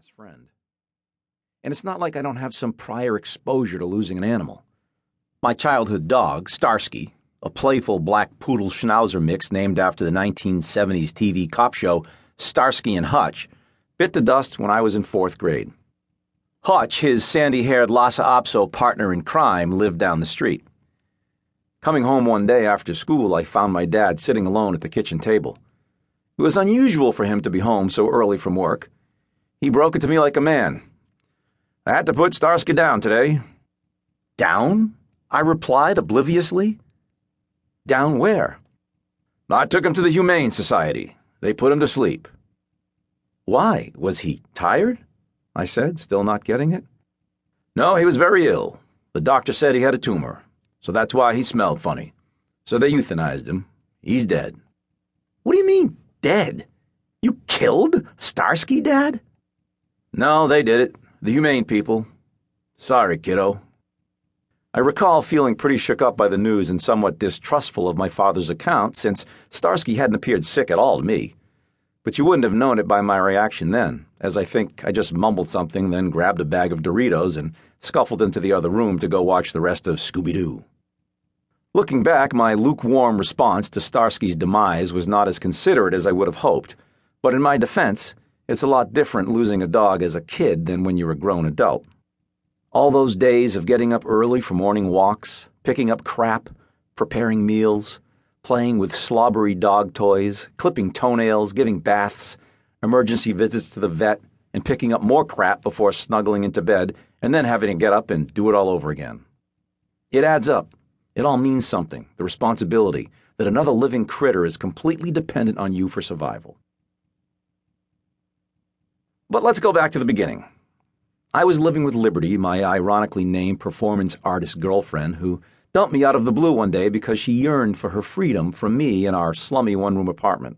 best friend. And it's not like I don't have some prior exposure to losing an animal. My childhood dog, Starsky, a playful black poodle schnauzer mix named after the 1970s TV cop show Starsky and Hutch, bit the dust when I was in 4th grade. Hutch, his sandy-haired Lhasa Apso partner in crime, lived down the street. Coming home one day after school, I found my dad sitting alone at the kitchen table. It was unusual for him to be home so early from work. He broke it to me like a man. "I had to put Starsky down today." "Down?" I replied obliviously. "Down where?" "I took him to the Humane Society. They put him to sleep." "Why? Was he tired?" I said, still not getting it. "No, he was very ill. The doctor said he had a tumor, so that's why he smelled funny. So they euthanized him. He's dead." "What do you mean, dead? You killed Starsky, Dad?" "No, they did it. The humane people. Sorry, kiddo." I recall feeling pretty shook up by the news and somewhat distrustful of my father's account, since Starsky hadn't appeared sick at all to me. But you wouldn't have known it by my reaction then, as I think I just mumbled something, then grabbed a bag of Doritos and scuffled into the other room to go watch the rest of Scooby-Doo. Looking back, my lukewarm response to Starsky's demise was not as considerate as I would have hoped, but in my defense, it's a lot different losing a dog as a kid than when you're a grown adult. All those days of getting up early for morning walks, picking up crap, preparing meals, playing with slobbery dog toys, clipping toenails, giving baths, emergency visits to the vet, and picking up more crap before snuggling into bed, and then having to get up and do it all over again. It adds up. It all means something, the responsibility that another living critter is completely dependent on you for survival. But let's go back to the beginning. I was living with Liberty, my ironically named performance artist girlfriend, who dumped me out of the blue one day because she yearned for her freedom from me in our slummy one-room apartment.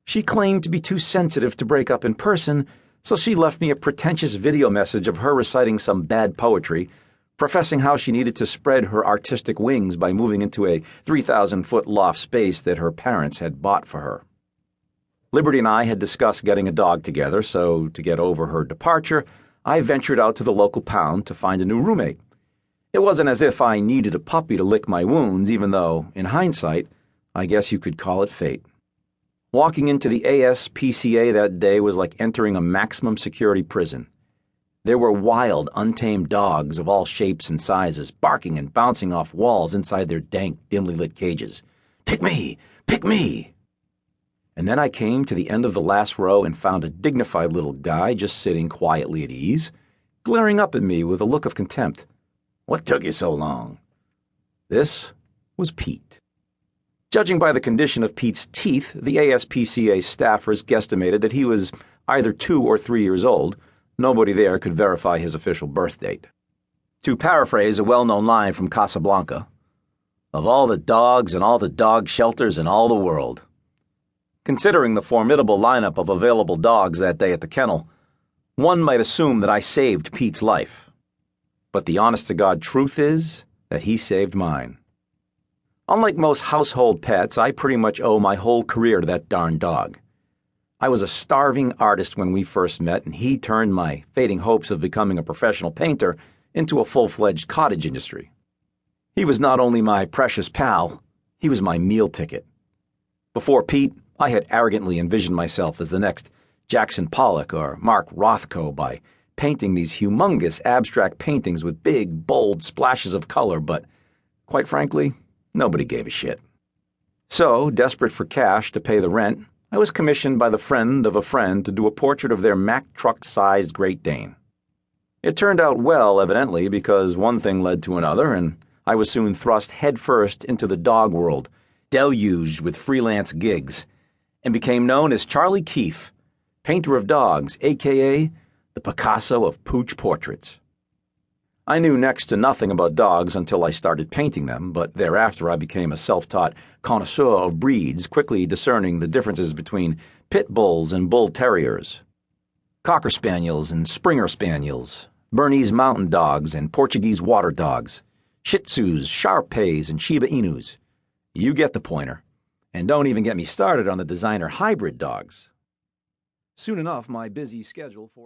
She claimed to be too sensitive to break up in person, so she left me a pretentious video message of her reciting some bad poetry, professing how she needed to spread her artistic wings by moving into a 3,000-foot loft space that her parents had bought for her. Liberty and I had discussed getting a dog together, so to get over her departure, I ventured out to the local pound to find a new roommate. It wasn't as if I needed a puppy to lick my wounds, even though, in hindsight, I guess you could call it fate. Walking into the ASPCA that day was like entering a maximum security prison. There were wild, untamed dogs of all shapes and sizes, barking and bouncing off walls inside their dank, dimly lit cages. "Pick me! Pick me!" And then I came to the end of the last row and found a dignified little guy just sitting quietly at ease, glaring up at me with a look of contempt. "What took you so long?" This was Pete. Judging by the condition of Pete's teeth, the ASPCA staffers guesstimated that he was either 2 or 3 years old. Nobody there could verify his official birth date. To paraphrase a well-known line from Casablanca, "Of all the dogs and all the dog shelters in all the world." Considering the formidable lineup of available dogs that day at the kennel, one might assume that I saved Pete's life. But the honest-to-God truth is that he saved mine. Unlike most household pets, I pretty much owe my whole career to that darn dog. I was a starving artist when we first met, and he turned my fading hopes of becoming a professional painter into a full-fledged cottage industry. He was not only my precious pal, he was my meal ticket. Before Pete, I had arrogantly envisioned myself as the next Jackson Pollock or Mark Rothko by painting these humongous abstract paintings with big, bold splashes of color, but, quite frankly, nobody gave a shit. So, desperate for cash to pay the rent, I was commissioned by the friend of a friend to do a portrait of their Mack truck-sized Great Dane. It turned out well, evidently, because one thing led to another, and I was soon thrust headfirst into the dog world, deluged with freelance gigs, and became known as Charlie Keefe, painter of dogs, a.k.a. the Picasso of Pooch portraits. I knew next to nothing about dogs until I started painting them, but thereafter I became a self-taught connoisseur of breeds, quickly discerning the differences between pit bulls and bull terriers, cocker spaniels and Springer spaniels, Bernese mountain dogs and Portuguese water dogs, Shih Tzus, Shar-Peis, and Shiba Inus. You get the pointer. And don't even get me started on the designer hybrid dogs. Soon enough, my busy schedule for